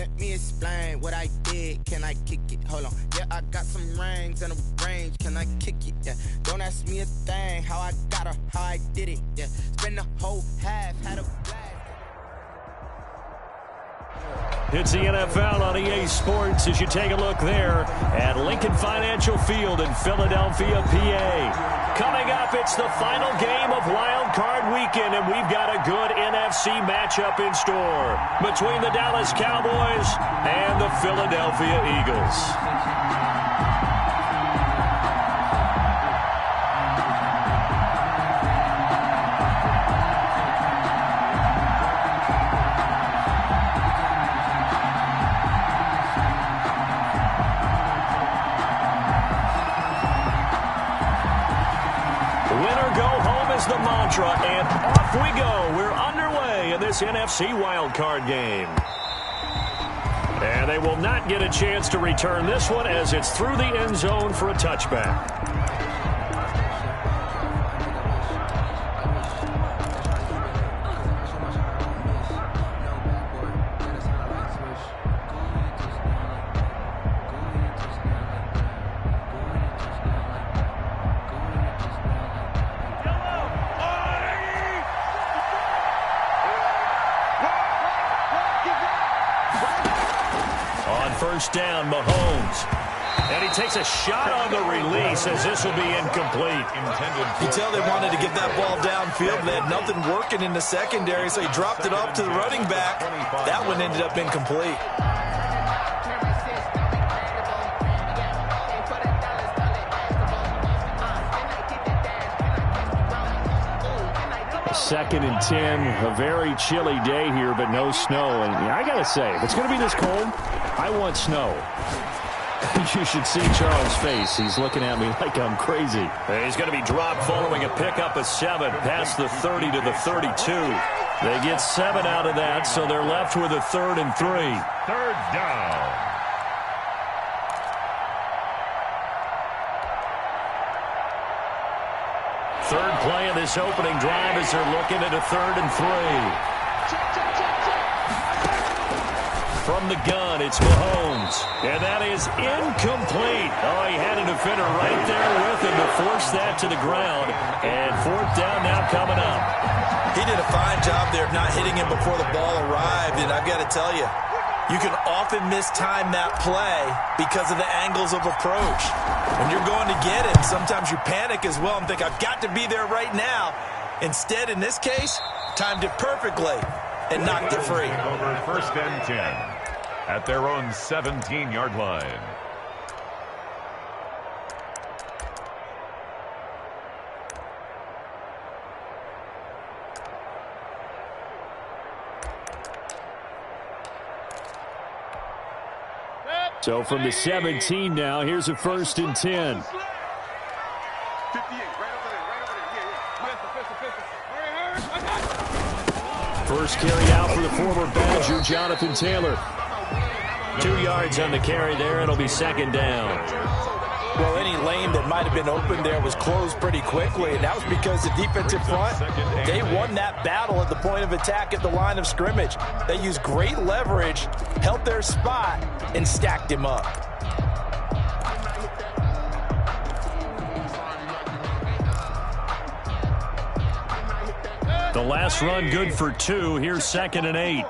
Let me explain what I did. Can I kick it? Hold on. Yeah, I got some rings and a range. Can I kick it? Yeah. Don't ask me a thing. How I got her, how I did it. Yeah. Spend the whole half, had a blast. It's the NFL on EA Sports as you take a look there at Lincoln Financial Field in Philadelphia, PA. Coming up, it's the final game of Wild Card Weekend, and we've got a good NFC matchup in store between the Dallas Cowboys and the Philadelphia Eagles. The mantra, and off we go. We're underway in this NFC wildcard game. And they will not get a chance to return this one as it's through the end zone for a touchback. First down, Mahomes. And he takes a shot on the release as this will be incomplete. You tell they wanted to get that ball downfield. They had nothing working in the secondary, so he dropped it off to the running back. That one ended up incomplete. Second and 10, a very chilly day here, but no snow. And I got to say, if it's going to be this cold, I want snow. You should see Charles' face. He's looking at me like I'm crazy. He's going to be dropped following a pickup of 7 past the 30 to the 32. They get 7 out of that, so they're left with a 3rd and 3. Third down. Third play of this opening drive as they're looking at a 3rd and 3. From the gun, it's Mahomes. And that is incomplete. Oh, he had a defender right there with him to force that to the ground. And 4th down now coming up. He did a fine job there of not hitting him before the ball arrived. And I've got to tell you, you can often mistime that play because of the angles of approach. When you're going to get him, sometimes you panic as well and think, I've got to be there right now. Instead, in this case, timed it perfectly and knocked it free. Over 1st and 10 at their own 17-yard line. So from the 17 now, here's a 1st and 10. First carry out for the former Badger, Jonathan Taylor. 2 yards on the carry there. It'll be 2nd down. Well, any lane that might have been open there was closed pretty quickly, and that was because the defensive front, they won that battle at the point of attack at the line of scrimmage. They used great leverage, held their spot, and stacked him up. The last run good for 2. Here's 2nd and 8.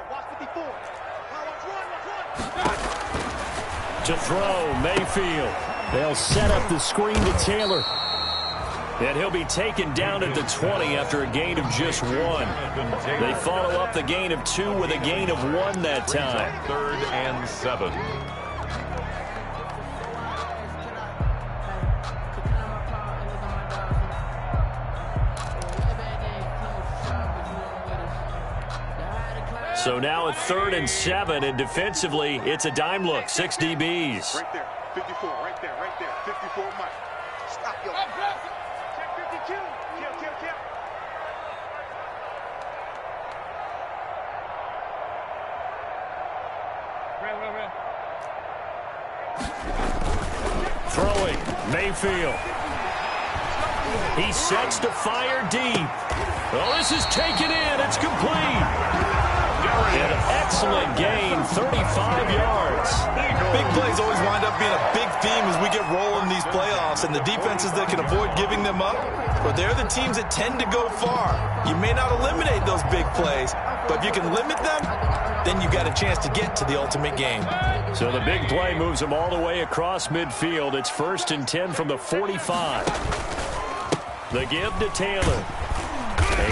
To throw, Mayfield. They'll set up the screen to Taylor. And he'll be taken down at the 20 after a gain of just 1. They follow up the gain of 2 with a gain of 1 that time. 3rd and 7. So now a 3rd and 7, and defensively, it's a dime look. 6 DBs. Right there, 54, right there, 54, Mike. Stop, yo. Check 52. Kill. Throwing, Mayfield. He sets to fire deep. Well, this is taken in. It's complete. An excellent gain, 35 yards. Big plays always wind up being a big theme as we get rolling these playoffs, and the defenses that can avoid giving them up, well, they're the teams that tend to go far. You may not eliminate those big plays, but if you can limit them, then you've got a chance to get to the ultimate game. So the big play moves them all the way across midfield. It's 1st and 10 from the 45. The give to Taylor.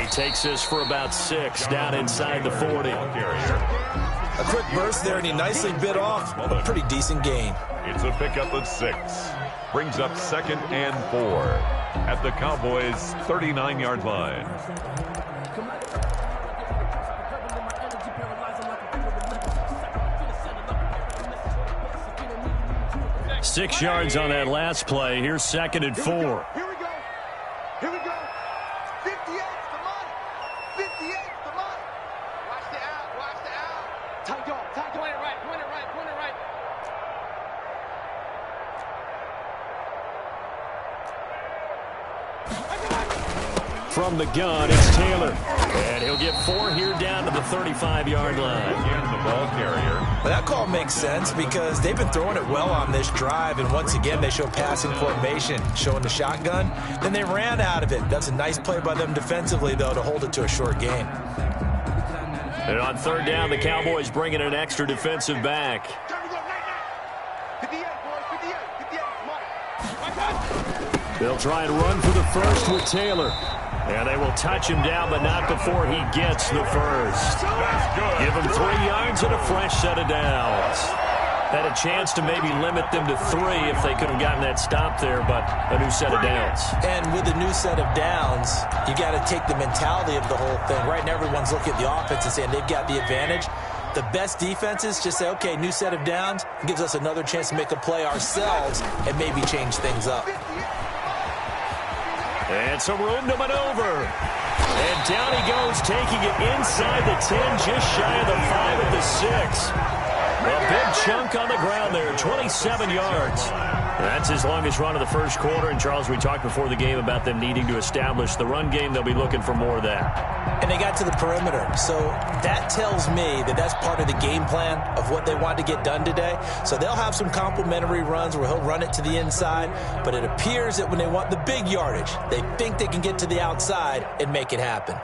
He takes this for about 6 down inside the 40. A quick burst there, and he nicely bit off a pretty decent gain. It's a pickup of 6. Brings up 2nd and 4 at the Cowboys' 39-yard line. Six yards on that last play. Here's 2nd and 4. Here we go. Here we go. 58's the money. 58's the money. Watch the out. Watch the out. Tight dog. Tight dog. Point it right. Point it right. Point it right. From the gun, it's Taylor. And he'll get 4 here down to the 35-yard line. Again, the ball carrier. Well, that call makes sense because they've been throwing it well on this drive, and once again they show passing formation, showing the shotgun. Then they ran out of it. That's a nice play by them defensively, though, to hold it to a short gain. And on 3rd down, the Cowboys bring in an extra defensive back. Time to go. 58, boys. 58. 58. Come on. They'll try and run for the first with Taylor. And they will touch him down, but not before he gets the first. Give him 3 yards and a fresh set of downs. Had a chance to maybe limit them to 3 if they could have gotten that stop there, but a new set of downs. And with a new set of downs, you got to take the mentality of the whole thing. Right now, everyone's looking at the offense and saying they've got the advantage. The best defenses just say, okay, new set of downs, gives us another chance to make a play ourselves and maybe change things up. And some room to maneuver. And down he goes, taking it inside the 10, just shy of the 5 at the 6. A big chunk on the ground there, 27 yards. That's his longest run of the first quarter. And, Charles, we talked before the game about them needing to establish the run game. They'll be looking for more of that. And they got to the perimeter. So that tells me that that's part of the game plan of what they want to get done today. So they'll have some complementary runs where he'll run it to the inside. But it appears that when they want the big yardage, they think they can get to the outside and make it happen.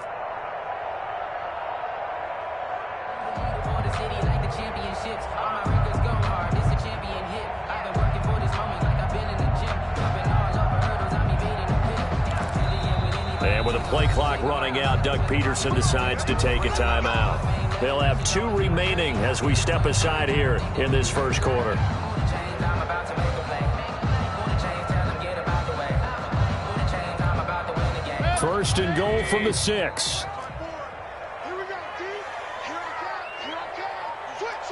And with a play clock running out, Doug Peterson decides to take a timeout. They'll have 2 remaining as we step aside here in this first quarter. First and goal from the 6. Here we go, D. Here I come. Switch.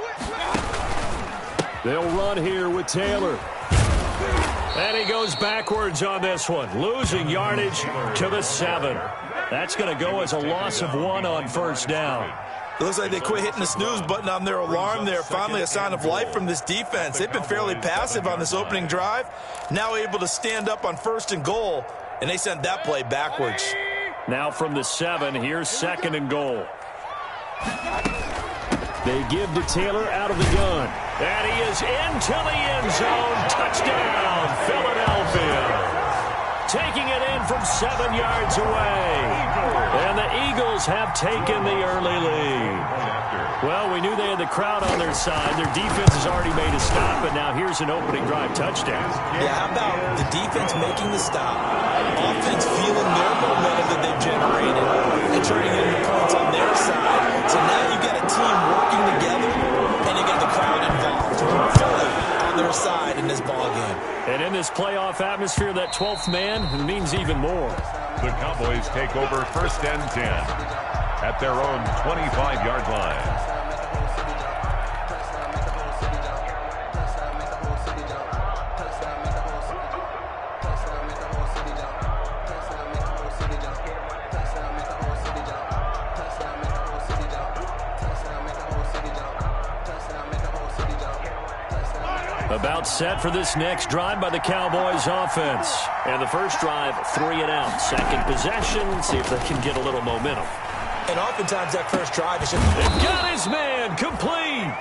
They'll run here with Taylor. And he goes backwards on this one, losing yardage to the 7. That's going to go as a loss of 1 on first down. It looks like they quit hitting the snooze button on their alarm there. Finally a sign of life from this defense. They've been fairly passive on this opening drive. Now able to stand up on 1st and goal, and they sent that play backwards. Now from the 7, here's 2nd and goal. They give to Taylor out of the gun. And he is into the end zone. Touchdown, Philadelphia. Taking it in from 7 yards away. And the Eagles have taken the early lead. Well, we knew they had the crowd on their side. Their defense has already made a stop, but now here's an opening drive touchdown. Yeah, how about the defense making the stop, offense feeling their momentum that they've generated, and turning it into points on their side. So now you've got a team working together, and you got the crowd involved, fully on their side in this ballgame. And in this playoff atmosphere, that 12th man means even more. The Cowboys take over 1st and 10 at their own 25-yard line. About set for this next drive by the Cowboys offense. And the first drive, 3 and out. Second possession, see if they can get a little momentum. And oftentimes that first drive is just... Got his man complete.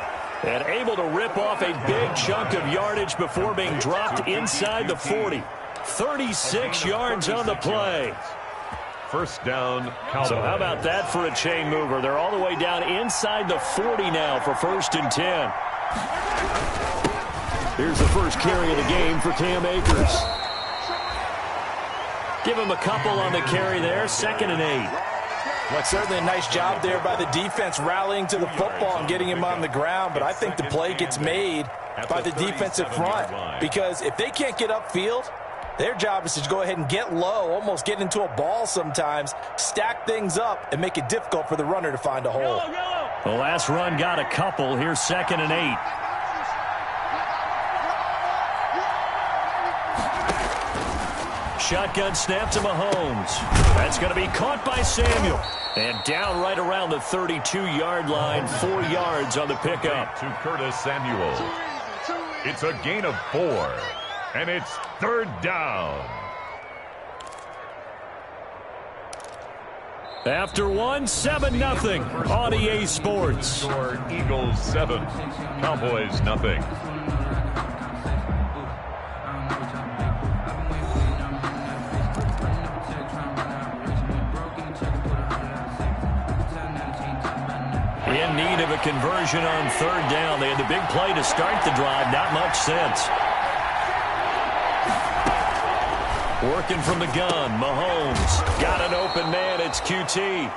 And able to rip off a big chunk of yardage before being dropped inside the 40. 36 yards on the play. First down, Cowboys. So how about that for a chain mover? They're all the way down inside the 40 now for 1st and 10. Here's the first carry of the game for Cam Akers. Give him a couple on the carry there. 2nd and 8. Well, certainly a nice job there by the defense rallying to the football and getting him on the ground, but I think the play gets made by the defensive front because if they can't get upfield, their job is to go ahead and get low, almost get into a ball sometimes, stack things up, and make it difficult for the runner to find a hole. The last run got a couple. Here's 2nd and 8. Shotgun snap to Mahomes. That's going to be caught by Samuel. And down right around the 32-yard line, 4 yards on the pickup. To Curtis Samuel. It's a gain of 4, and it's 3rd down. After 7-0 on EA Sports. Score Eagles 7, Cowboys nothing. In need of a conversion on 3rd down. They had the big play to start the drive. Not much sense. Working from the gun. Mahomes got an open man. It's QT.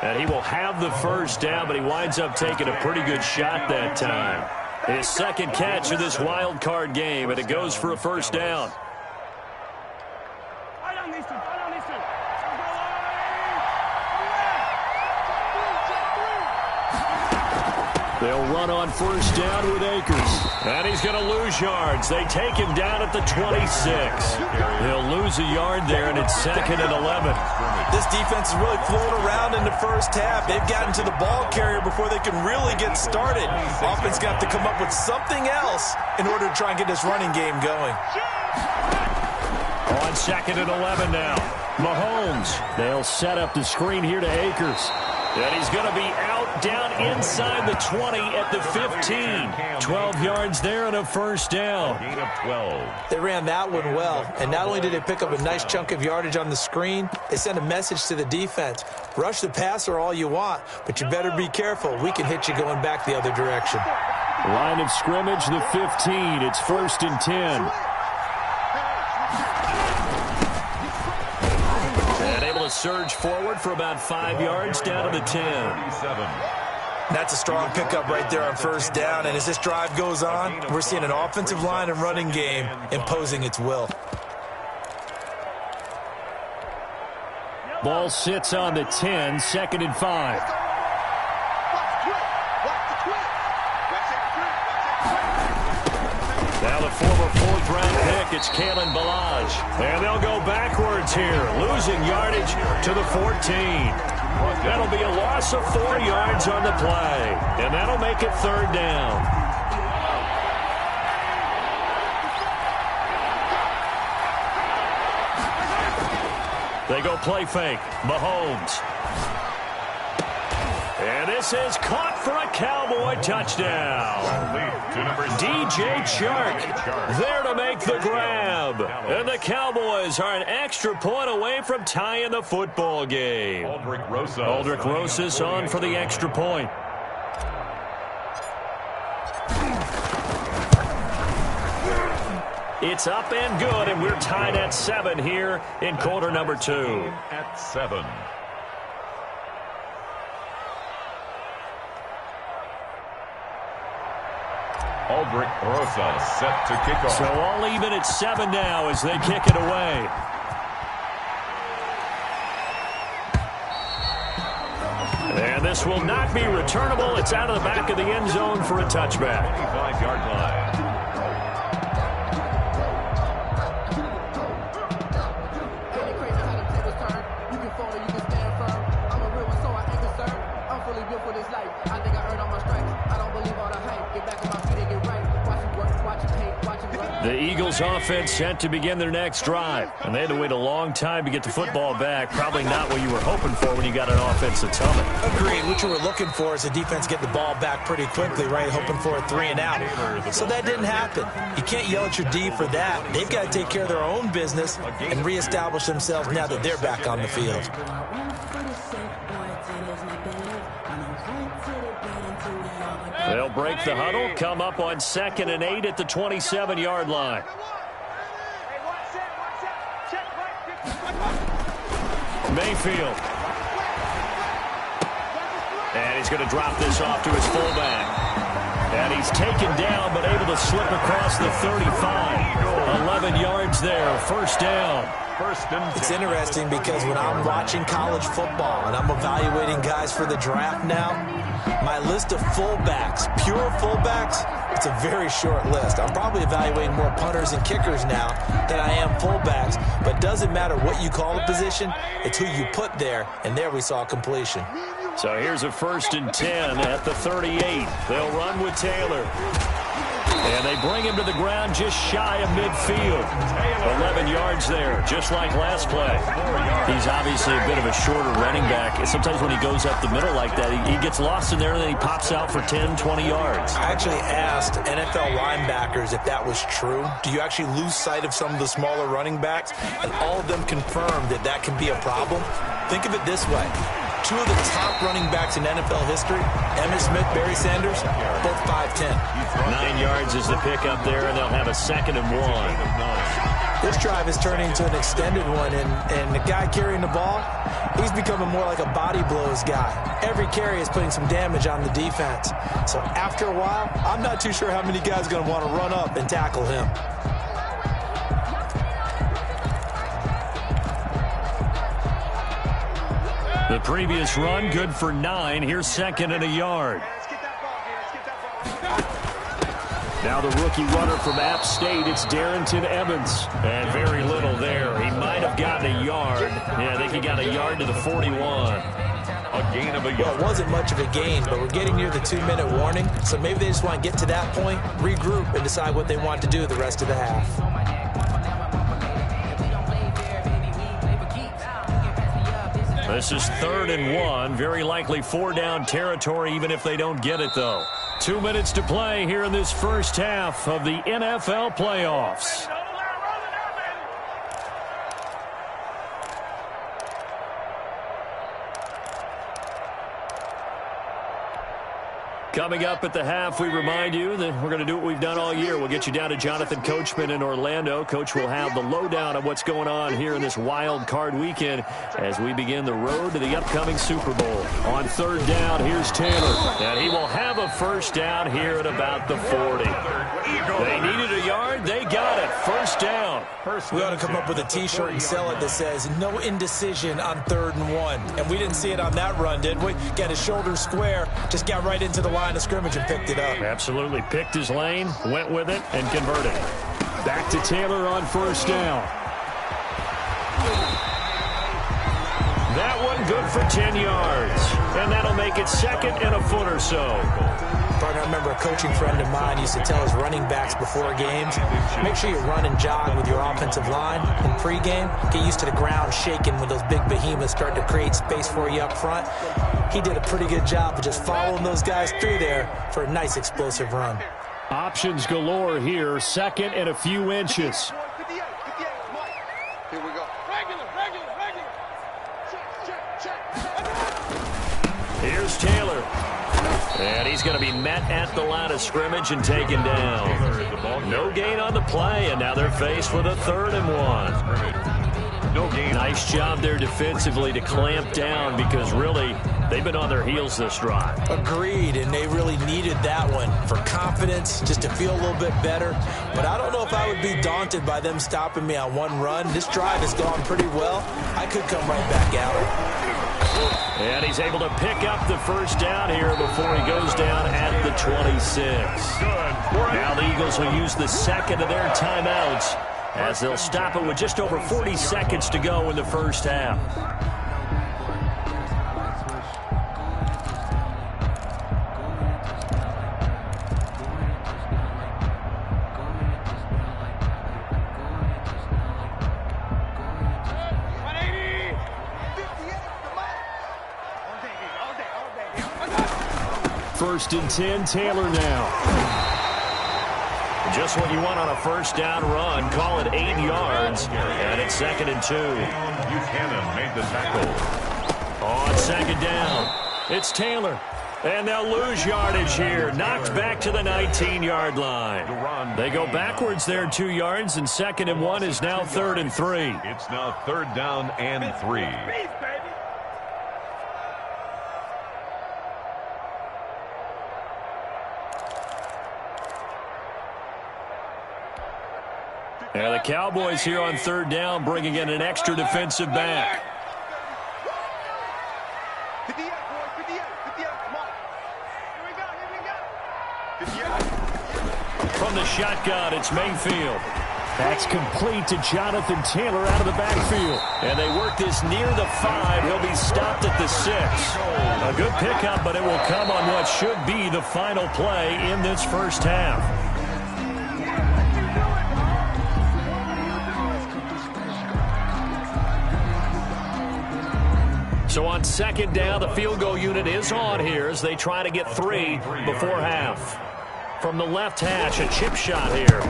And he will have the 1st down, but he winds up taking a pretty good shot that time. His 2nd catch of this wild card game, and it goes for a 1st down. They'll run on 1st down with Akers. And he's going to lose yards. They take him down at the 26. They'll lose a yard there, and it's 2nd and 11. This defense is really floating around in the first half. They've gotten to the ball carrier before they can really get started. Offense got to come up with something else in order to try and get this running game going. On 2nd and 11 now. Mahomes. They'll set up the screen here to Akers. And he's going to be out down inside the 20 at the 15. 12 yards there and a 1st down. Gain of 12. They ran that one well, and not only did they pick up a nice chunk of yardage on the screen, they sent a message to the defense. Rush the passer all you want, but you better be careful. We can hit you going back the other direction. Line of scrimmage, the 15. It's 1st and 10. Surge forward for about 5 yards down to the 10. That's a strong pickup right there on 1st down, and as this drive goes on, we're seeing an offensive line and running game imposing its will. Ball sits on the 10, 2nd and 5. Now the former 4th-round pick, it's Kalen Ballage. And they'll go backwards here, losing yardage to the 14. That'll be a loss of 4 yards on the play, and that'll make it 3rd down. They go play fake. Mahomes. And this is caught for a Cowboy touchdown. DJ Chark there to make the grab. And the Cowboys are an extra point away from tying the football game. Aldrick Rosas on for the extra point. It's up and good, and we're tied at 7 here in quarter number 2. At 7. Aldrick Rosas set to kick off. So all even at 7 now as they kick it away. And this will not be returnable. It's out of the back of the end zone for a touchback. 25-yard line. The Eagles offense set to begin their next drive. And they had to wait a long time to get the football back. Probably not what you were hoping for when you got an offense that's humming. Agreed. What you were looking for is the defense get the ball back pretty quickly, right? Hoping for a 3 and out. So that didn't happen. You can't yell at your D for that. They've got to take care of their own business and reestablish themselves now that they're back on the field. They'll break the huddle, come up on 2nd and 8 at the 27-yard line. Mayfield. And he's going to drop this off to his fullback. And he's taken down, but able to slip across the 35. 11 yards there, first down. It's interesting because when I'm watching college football and I'm evaluating guys for the draft now, my list of fullbacks, pure fullbacks, it's a very short list. I'm probably evaluating more punters and kickers now than I am fullbacks, but it doesn't matter what you call the position, it's who you put there, and there we saw completion. So here's a 1st and 10 at the 38. They'll run with Taylor. And they bring him to the ground just shy of midfield. 11 yards there, just like last play. He's obviously a bit of a shorter running back. Sometimes when he goes up the middle like that, he gets lost in there, and then he pops out for 10, 20 yards. I actually asked NFL linebackers if that was true. Do you actually lose sight of some of the smaller running backs? And all of them confirmed that that can be a problem. Think of it this way. 2 of the top running backs in NFL history, Emmitt Smith, Barry Sanders, both 5'10". 9 yards is the pickup there, and they'll have a 2nd and 1. This drive is turning into an extended one, and the guy carrying the ball, he's becoming more like a body blows guy. Every carry is putting some damage on the defense. So after a while, I'm not too sure how many guys are going to want to run up and tackle him. The previous run, good for 9. Here's 2nd and a yard. Now the rookie runner from App State, it's Darrington Evans. And very little there. He might have gotten a yard. Yeah, I think he got a yard to the 41. A gain of a yard. Well, it wasn't much of a gain, but we're getting near the 2-minute warning. So maybe they just want to get to that point, regroup, and decide what they want to do the rest of the half. This is 3rd and 1. Very likely 4-down territory, even if they don't get it, though. 2 minutes to play here in this first half of the NFL playoffs. Coming up at the half, we remind you that we're going to do what we've done all year. We'll get you down to Jonathan Coachman in Orlando. Coach will have the lowdown of what's going on here in this wild card weekend as we begin the road to the upcoming Super Bowl. On 3rd down, here's Taylor. And he will have a first down here at about the 40. They needed a yard. They got it. First down. We ought to come up with a T-shirt and sell it that says, no indecision on 3rd and 1. And we didn't see it on that run, did we? Got his shoulders square, just got right into the line of scrimmage and picked it up. Absolutely. Picked his lane, went with it, and converted. Back to Taylor on 1st down. That one good for 10 yards. And that'll make it 2nd and a foot or so. Partner, I remember a coaching friend of mine used to tell his running backs before games, make sure you run and jog with your offensive line in pregame. Get used to the ground shaking when those big behemoths start to create space for you up front. He did a pretty good job of just following those guys through there for a nice explosive run. Options galore here. 2nd and a few inches. Here we go. Regular. Check. Here's Taylor. And he's going to be met at the line of scrimmage and taken down. No gain on the play, and now they're faced with a 3rd and 1. No gain. Nice job there defensively to clamp down because really they've been on their heels this drive. Agreed, and they really needed that one for confidence, just to feel a little bit better. But I don't know if I would be daunted by them stopping me on one run. This drive has gone pretty well. I could come right back out. And he's able to pick up the first down here before he goes down at the 26. Now the Eagles will use the 2nd of their timeouts as they'll stop it with just over 40 seconds to go in the first half. 1st and 10, Taylor now. Just what you want on a first down run. Call it 8 yards, and it's 2nd and 2. Buchanan made the tackle. On 2nd down, it's Taylor. And they'll lose yardage here. Knocked back to the 19-yard line. They go backwards there 2 yards, and 2nd and 1 is now 3rd and 3. It's now 3rd down and 3. And the Cowboys here on 3rd down, bringing in an extra defensive back. 58, boys, 58, come on. Here we go. From the shotgun, it's Mayfield. That's complete to Jonathan Taylor out of the backfield. And they work this near the 5. He'll be stopped at the 6. A good pickup, but it will come on what should be the final play in this first half. So on 2nd down, the field goal unit is on here as they try to get 3 before half. From the left hash, a chip shot here.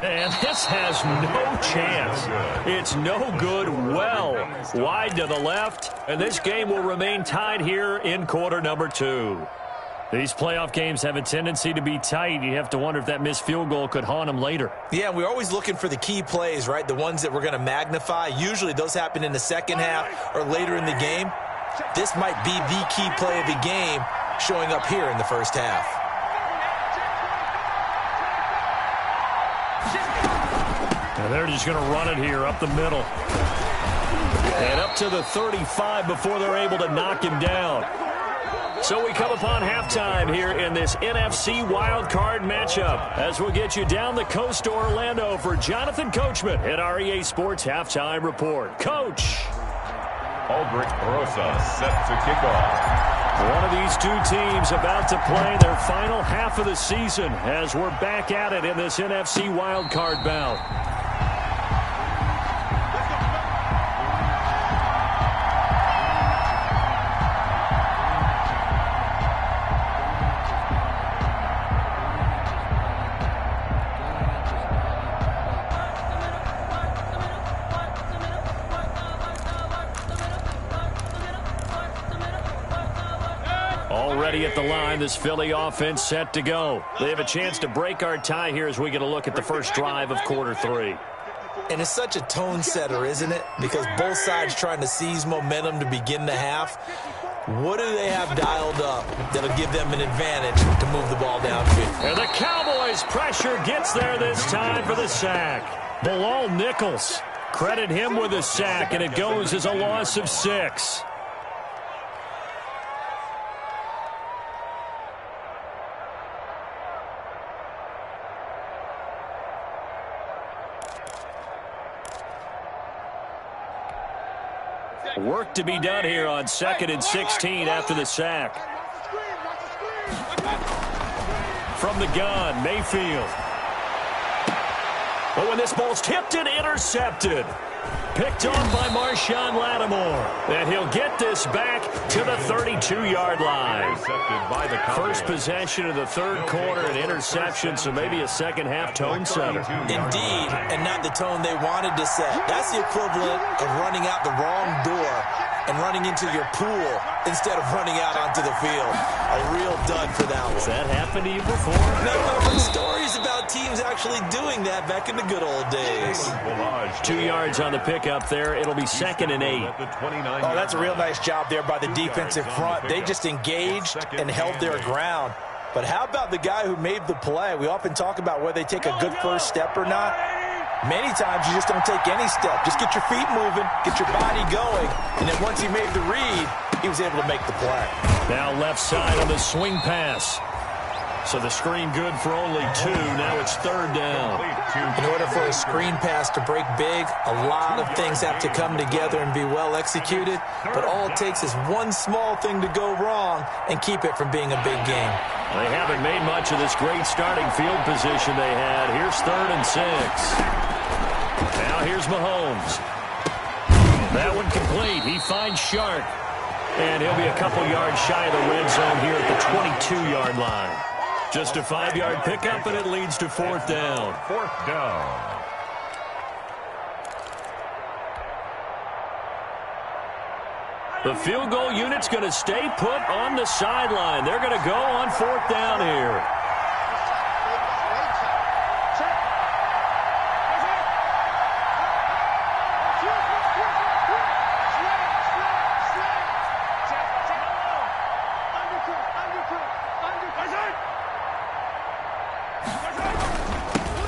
And this has no chance. It's no good. Well wide to the left. And this game will remain tied here in quarter number 2. These playoff games have a tendency to be tight. You have to wonder if that missed field goal could haunt them later. Yeah, we're always looking for the key plays, right? The ones that we're going to magnify. Usually those happen in the second half or later in the game. This might be the key play of the game showing up here in the first half. And they're just going to run it here up the middle. And up to the 35 before they're able to knock him down. So we come upon halftime here in this NFC wildcard matchup as we'll get you down the coast to Orlando for Jonathan Coachman at our EA Sports Halftime Report. Coach. Aldrich Rosa set to kick off. One of these two teams about to play their final half of the season as we're back at it in this NFC wildcard bout. Already at the line, this Philly offense set to go. They have a chance to break our tie here as we get a look at the first drive of quarter 3. And it's such a tone setter, isn't it? Because both sides trying to seize momentum to begin the half. What do they have dialed up that'll give them an advantage to move the ball downfield? And the Cowboys' pressure gets there this time for the sack. Bilal Nichols. Credit him with a sack, and it goes as a loss of 6. Work to be done here on 2nd and 16 after the sack. From the gun, Mayfield. But when this ball's tipped and intercepted. Picked off by Marshawn Lattimore. And he'll get this back to the 32-yard line. First possession of the third quarter, an interception, so maybe a second-half tone setter. Indeed, and not the tone they wanted to set. That's the equivalent of running out the wrong door and running into your pool instead of running out onto the field. A real dud for that one. Has that happened to you before? No, but stories about teams actually doing that back in the good old days. 2 yards on the pickup there. It'll be 2nd and 8. Oh, that's a real nice job there by the defensive front. They just engaged and held their ground. But how about the guy who made the play? We often talk about whether they take a good first step or not. Many times you just don't take any step. Just get your feet moving, get your body going, and then once he made the read, he was able to make the play. Now left side on the swing pass. So the screen good for only 2. Now it's 3rd down. In order for a screen pass to break big, a lot of things have to come together and be well executed. But all it takes is one small thing to go wrong and keep it from being a big game. They haven't made much of this great starting field position they had. Here's 3rd and 6. Now here's Mahomes. That one complete. He finds Shark. And he'll be a couple yards shy of the red zone here at the 22-yard line. Just a 5-yard pickup, and it leads to fourth down. Fourth down. The field goal unit's going to stay put on the sideline. They're going to go on fourth down here.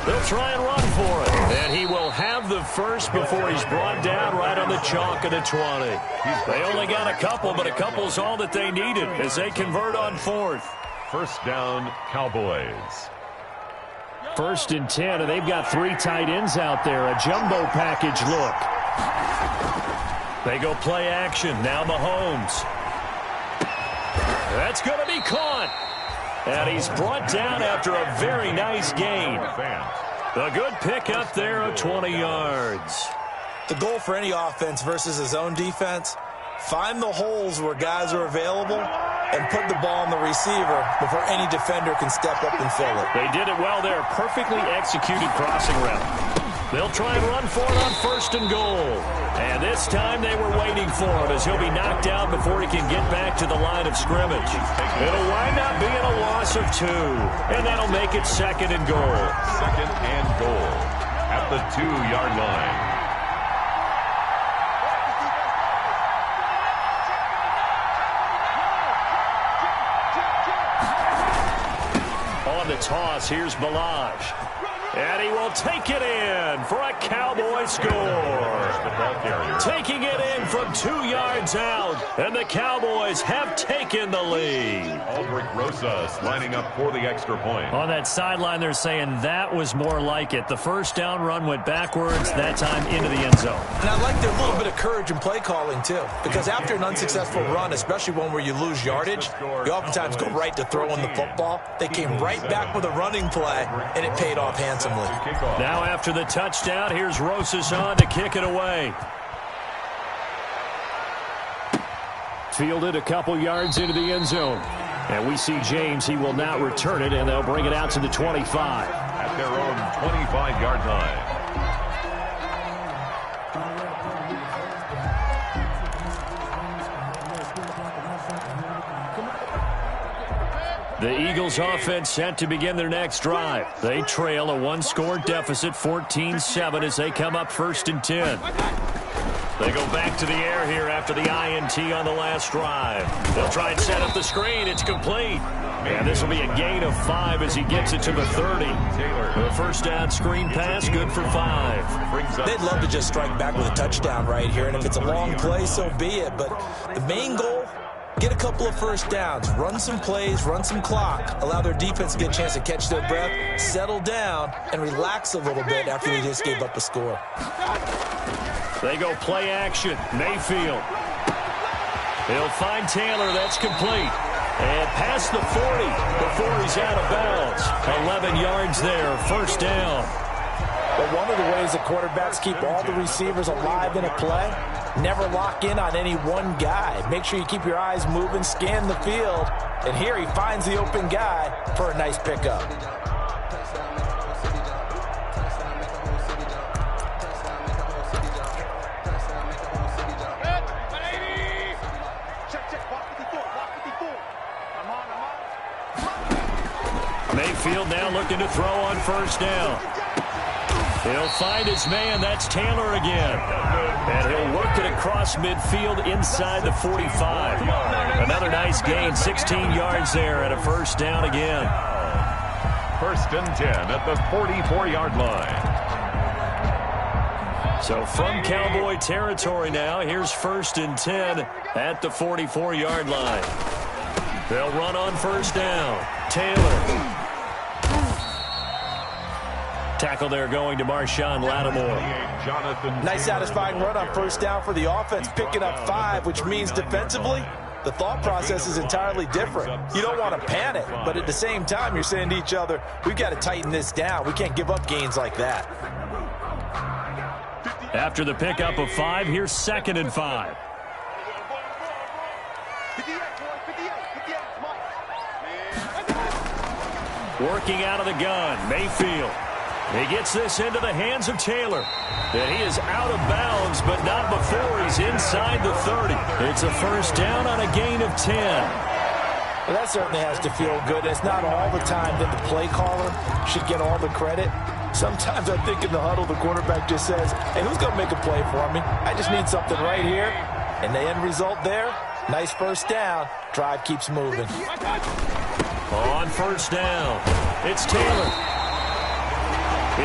They'll try and run for it. And he will have the first before he's brought down right on the chalk of the 20. They only got a couple, but a couple's all that they needed as they convert on fourth. First down, Cowboys. 1st and 10, and they've got 3 tight ends out there. A jumbo package look. They go play action. Now Mahomes. That's going to be caught. And he's brought down after a very nice gain. A good pickup there of 20 yards. The goal for any offense versus his own defense, find the holes where guys are available and put the ball on the receiver before any defender can step up and fill it. They did it well there. Perfectly executed crossing route. They'll try and run for it on 1st and goal. And this time they were waiting for him as he'll be knocked out before he can get back to the line of scrimmage. It'll wind up being a loss of 2. And that'll make it 2nd and goal. 2nd and goal at the 2-yard line. On the toss, here's Balaj. And he will take it in for a Cowboy score. Taking it in from 2 yards out. And the Cowboys have taken the lead. Aldrich Rosas lining up for the extra point. On that sideline, they're saying that was more like it. The first down run went backwards, that time into the end zone. And I like their little bit of courage in play calling, too. Because after an unsuccessful run, especially one where you lose yardage, you oftentimes go right to throwing the football. They came right back with a running play, and it paid off handsomely. Now after the touchdown, here's Rosas on to kick it away. Fielded a couple yards into the end zone. And we see James. He will not return it, and they'll bring it out to the 25. At their own 25-yard line. The Eagles offense set to begin their next drive. They trail a 1-score deficit, 14-7, as they come up 1st and 10. They go back to the air here after the INT on the last drive. They'll try and set up the screen. It's complete. And this will be a gain of 5 as he gets it to the 30. The first down screen pass, good for 5. They'd love to just strike back with a touchdown right here, and if it's a long play, so be it. But the main goal, get a couple of first downs, run some plays, run some clock, allow their defense to get a chance to catch their breath, settle down, and relax a little bit after they just gave up a score. They go play action. Mayfield. He'll find Taylor. That's complete. And past the 40 before he's out of bounds. 11 yards there. First down. But one of the ways that quarterbacks keep all the receivers alive in a play, never lock in on any one guy. Make sure you keep your eyes moving, scan the field. And here he finds the open guy for a nice pickup. Mayfield now looking to throw on first down. He'll find his man. That's Taylor again. And he'll work it across midfield inside the 45. Another nice gain, 16 yards there and a first down again. 1st and 10 at the 44-yard line. So from Cowboy territory now, here's 1st and 10 at the 44-yard line. They'll run on first down. Taylor. Tackle there going to Marshawn Lattimore. Nice satisfying run on first down for the offense, picking up 5, which means defensively, the thought process is entirely different. You don't want to panic, but at the same time, you're saying to each other, we've got to tighten this down. We can't give up gains like that. After the pickup of 5, here's 2nd and 5. Working out of the gun, Mayfield. He gets this into the hands of Taylor. And he is out of bounds, but not before he's inside the 30. It's a first down on a gain of 10. Well, that certainly has to feel good. It's not all the time that the play caller should get all the credit. Sometimes I think in the huddle, the quarterback just says, hey, who's going to make a play for me? I just need something right here. And the end result there, nice first down. Drive keeps moving. On first down, it's Taylor.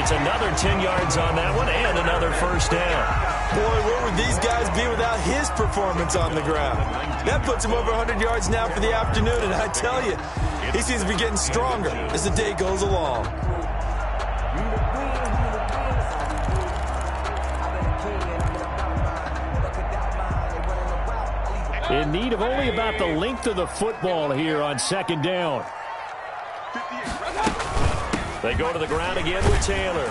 It's another 10 yards on that one and another first down. Boy, where would these guys be without his performance on the ground? That puts him over 100 yards now for the afternoon, and I tell you, he seems to be getting stronger as the day goes along. In need of only about the length of the football here on second down. They go to the ground again with Taylor.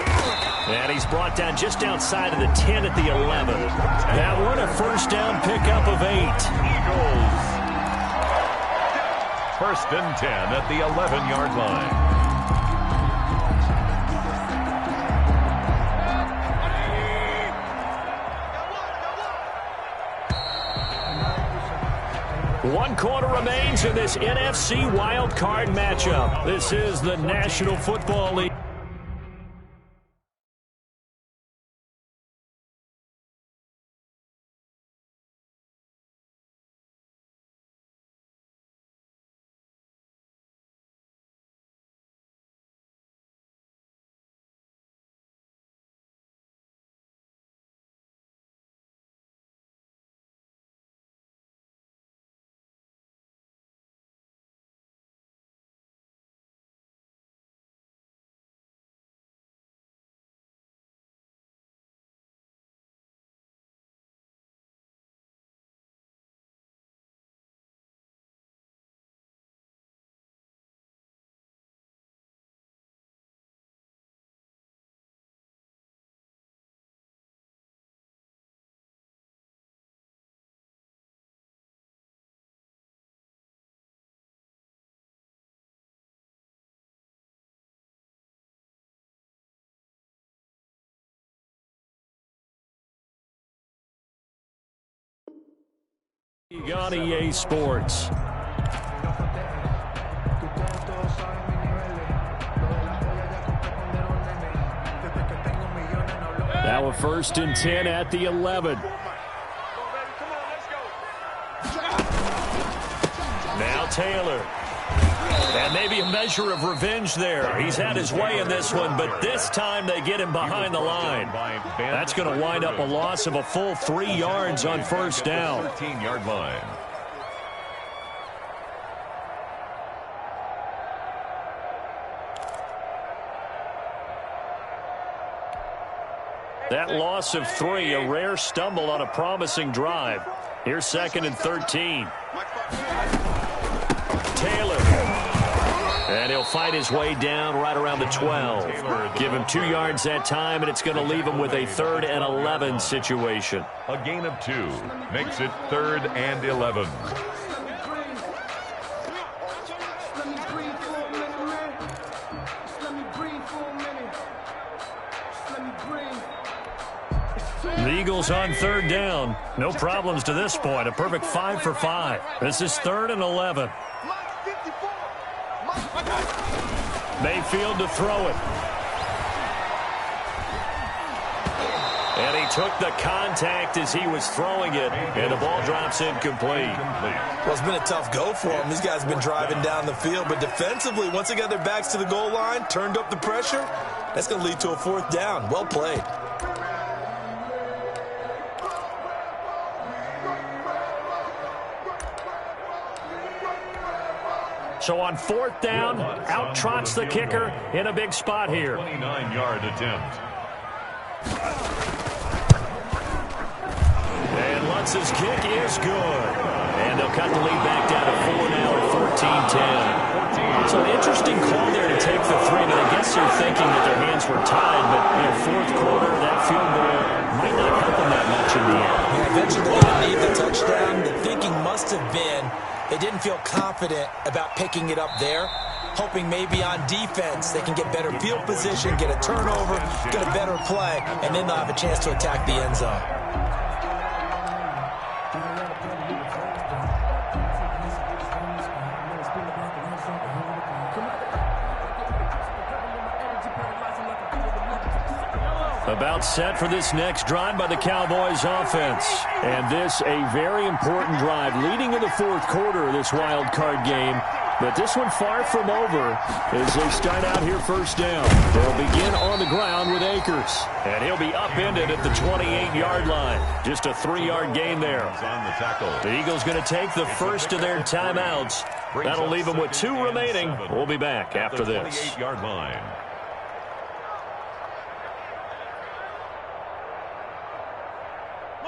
And he's brought down just outside of the 10 at the 11. That one a first down pickup of 8. Eagles. First and 10 at the 11-yard line. One quarter remains in this NFC wild card matchup. This is the National Football League. You got EA Sports. Now a first and 10 at the 11. Now Taylor. And maybe a measure of revenge there. He's had his way in this one, but this time they get him behind the line. That's going to wind up a loss of a full 3 yards on first down. 13-yard line. That loss of 3, a rare stumble on a promising drive. Here's second and 13. Taylor. And he'll fight his way down right around the 12. Give him 2 yards that time, and it's going to leave him with a 3rd and 11 situation. A gain of 2 makes it 3rd and 11. The Eagles on 3rd down. No problems to this point. A perfect 5 for 5. This is 3rd and 11. Mayfield to throw it. And he took the contact as he was throwing it, and the ball drops incomplete. Well, it's been a tough go for them. These guys have been driving down the field, but defensively, once they got their backs to the goal line, turned up the pressure, that's going to lead to a 4th down. Well played. So on 4th down, out trots the kicker in a big spot here. 29-yard attempt. And Lutz's kick is good. And they'll cut the lead back down to 4 now at 14-10. So an interesting call there to take the 3, but I guess they're thinking that their hands were tied. But, 4th quarter, that field goal might not help them that much in the end. Yeah, eventually they didn't need the touchdown. The thinking must have been they didn't feel confident about picking it up there. hoping maybe on defense they can get better field position, get a turnover, get a better play, and then they'll have a chance to attack the end zone. About set for this next drive by the Cowboys offense. And this a very important drive leading in the fourth quarter of this wild card game. But this one far from over as they start out here first down. They'll begin on the ground with Akers. And he'll be upended at the 28-yard line. Just a 3-yard gain there. The Eagles going to take the first of their timeouts. That'll leave them with 2 remaining. We'll be back after this. 28-yard line.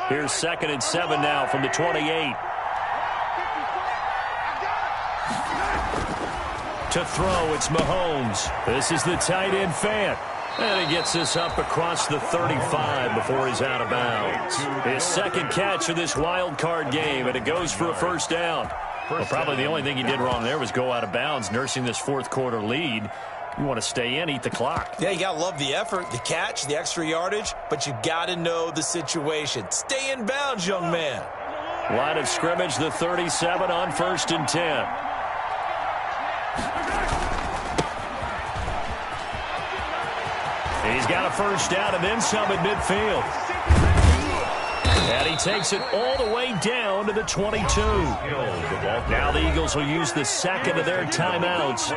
Here's 2nd and 7 now from the 28. To throw, it's Mahomes. This is the tight end Fant. And he gets this up across the 35 before he's out of bounds. His second catch of this wild card game, and it goes for a first down. Well, probably the only thing he did wrong there was go out of bounds, nursing this fourth quarter lead. You want to stay in, eat the clock. Yeah, you got to love the effort, the catch, the extra yardage, but you got to know the situation. Stay in bounds, young man. Line of scrimmage, the 37 on 1st and 10. He's got a first down and then some at midfield. And he takes it all the way down to the 22. Now the Eagles will use the second of their timeouts.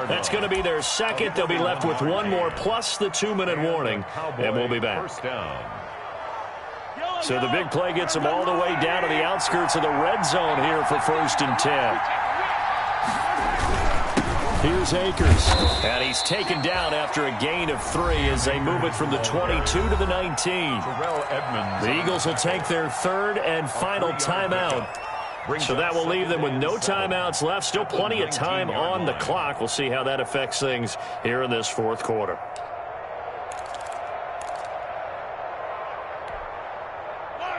That's going to be their second. They'll be left with 1 more plus the 2-minute warning. And we'll be back. So the big play gets them all the way down to the outskirts of the red zone here for 1st and 10. Here's Akers. And he's taken down after a gain of 3 as they move it from the 22 to the 19. The Eagles will take their 3rd and final timeout. So that will leave them with no timeouts left. Still plenty of time on the clock. We'll see how that affects things here in this fourth quarter.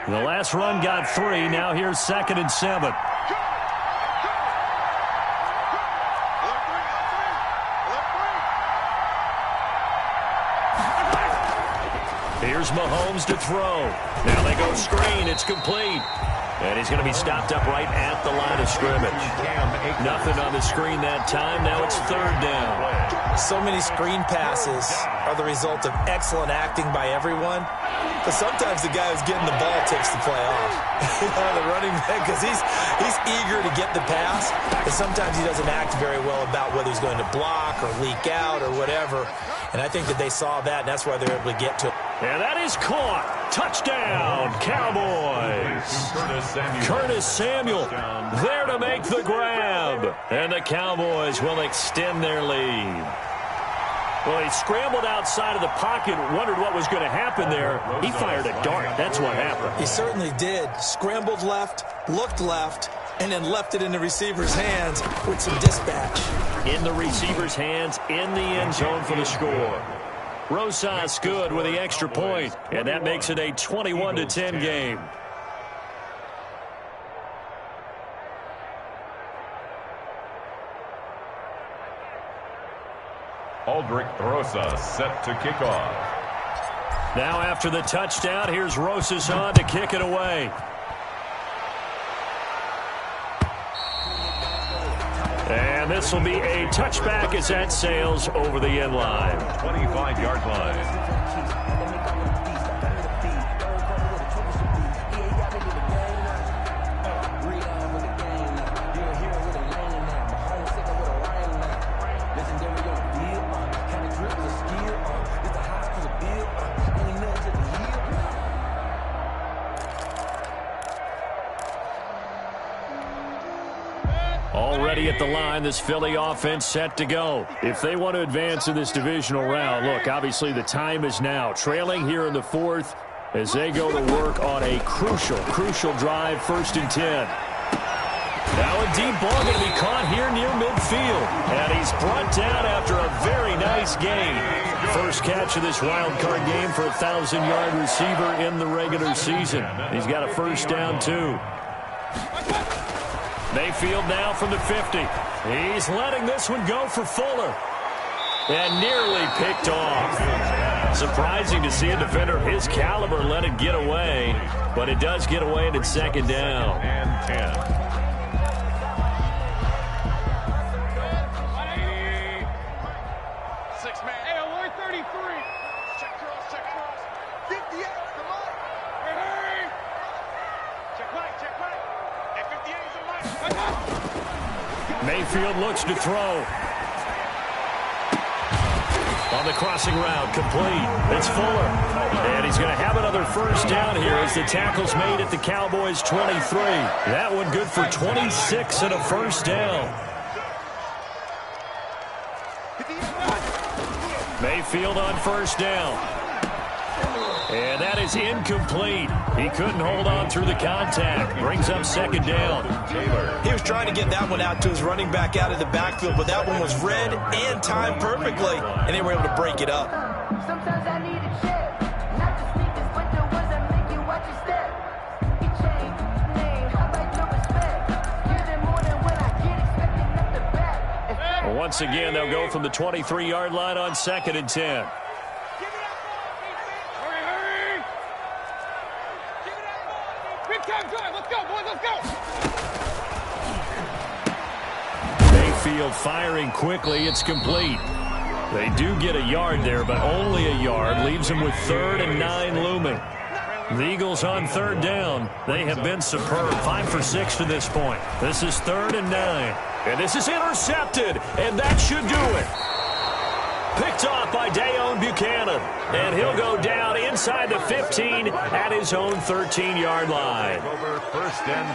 The last run got 3. Now here's 2nd and 7. Here's Mahomes to throw. Now they go screen. It's complete. And he's going to be stopped up right at the line of scrimmage. Nothing on the screen that time. Now it's 3rd down. So many screen passes are the result of excellent acting by everyone. But sometimes the guy who's getting the ball takes the play off. The running back, because he's eager to get the pass. And sometimes he doesn't act very well about whether he's going to block or leak out or whatever. And I think that they saw that, and that's why they're able to get to it. And that is caught. Touchdown, Cowboys. Curtis Samuel there to make the grab. And the Cowboys will extend their lead. Well, he scrambled outside of the pocket, wondered what was going to happen there. He fired a dart. That's what happened. He certainly did. Scrambled left, looked left, and then left it in the receiver's hands with some dispatch. In the receiver's hands, in the end zone for the score. Rosas good with the extra point, and that makes it a 21-10 game. Aldrich Rosas set to kick off. Now after the touchdown, here's Rosas on to kick it away. And this will be a touchback as that sails over the end line. 25-yard line. Already at the line, this Philly offense set to go. If they want to advance in this divisional round, look, obviously the time is now. Trailing here in the fourth as they go to work on a crucial drive, 1st and 10. Now a deep ball going to be caught here near midfield. And he's brought down after a very nice gain. First catch of this wild card game for a 1,000-yard receiver in the regular season. He's got a first down, too. Mayfield now from the 50. He's letting this one go for Fuller. And nearly picked off. Surprising to see a defender of his caliber let it get away. But it does get away and it's second down. And 10. Six-man. Hey, alert 33. Check cross. 58, the mark. Hey. Check right. Hey, 58 is the mark. Mayfield looks to throw. On the crossing route, complete. It's Fuller. And he's going to have another first down here as the tackle's made at the Cowboys' 23. That one good for 26 and a first down. Mayfield on first down. And that is incomplete. He couldn't hold on through the contact. Brings up second down. He was trying to get that one out to his running back out of the backfield, but that one was read and timed perfectly, and they were able to break it up. Sometimes I need a check, not the sneakers, but the ones that make you watch your step. Get chain, name, how about your respect? Give them more than what I get, expecting up the back. Well, once again, they'll go from the 23-yard line on 2nd and 10. Mayfield firing quickly. It's complete. They do get a yard there, but only a yard. Leaves them with 3rd and 9 looming. The Eagles on 3rd down. They have been superb. 5 for 6 to this point. This is 3rd and 9. And this is intercepted. And that should do it. Picked off by Dayon Buchanan. And he'll go down inside the 15 at his own 13-yard line.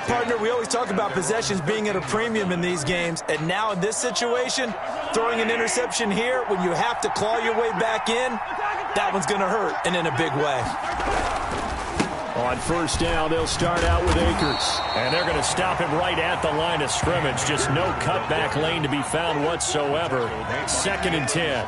Partner, we always talk about possessions being at a premium in these games. And now in this situation, throwing an interception here when you have to claw your way back in, that one's going to hurt, and in a big way. On first down, they'll start out with Akers. And they're going to stop him right at the line of scrimmage. Just no cutback lane to be found whatsoever. 2nd and 10.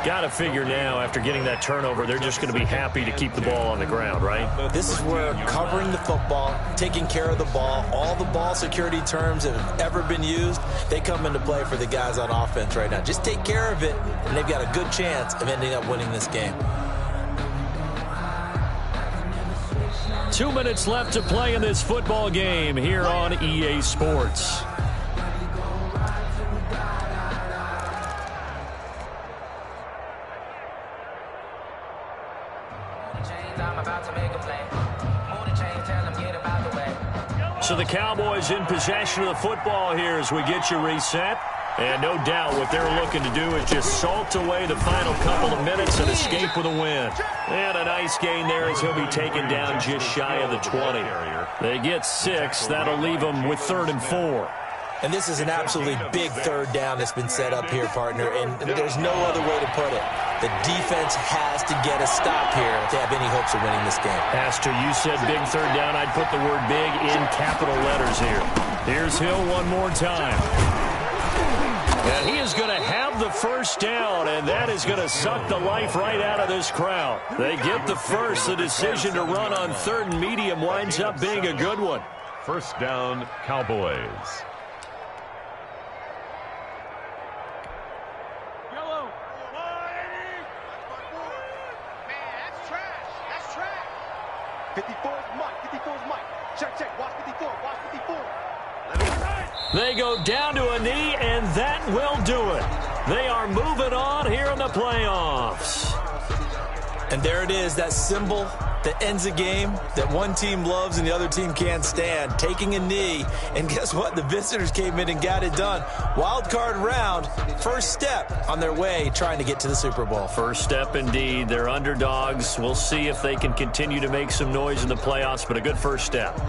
Got to figure now, after getting that turnover, they're just going to be happy to keep the ball on the ground, right? This is where covering the football, taking care of the ball, all the ball security terms that have ever been used, they come into play for the guys on offense right now. Just take care of it, and they've got a good chance of ending up winning this game. 2 minutes left to play in this football game here on EA Sports. So the Cowboys in possession of the football here as we get you reset. And no doubt what they're looking to do is just salt away the final couple of minutes and escape with a win. And a nice gain there as he'll be taken down just shy of the 20. They get 6. That'll leave them with 3rd and 4. And this is an absolutely big 3rd down that's been set up here, partner, and there's no other way to put it. The defense has to get a stop here to have any hopes of winning this game. Pastor, you said big 3rd down. I'd put the word big in capital letters here. Here's Hill one more time. And he is going to have the first down, and that is going to suck the life right out of this crowd. They get the first. The decision to run on 3rd and medium winds up being a good one. First down, Cowboys. Yellow. Man, that's trash. That's trash. 54's Mike. 54's Mike. Check. Watch 54. Watch 54. They go down to a knee, and that will do it. They are moving on here in the playoffs. And there it is, that symbol that ends a game that one team loves and the other team can't stand, taking a knee. And guess what? The visitors came in and got it done. Wild card round, first step on their way trying to get to the Super Bowl. First step indeed. They're underdogs. We'll see if they can continue to make some noise in the playoffs, but a good first step.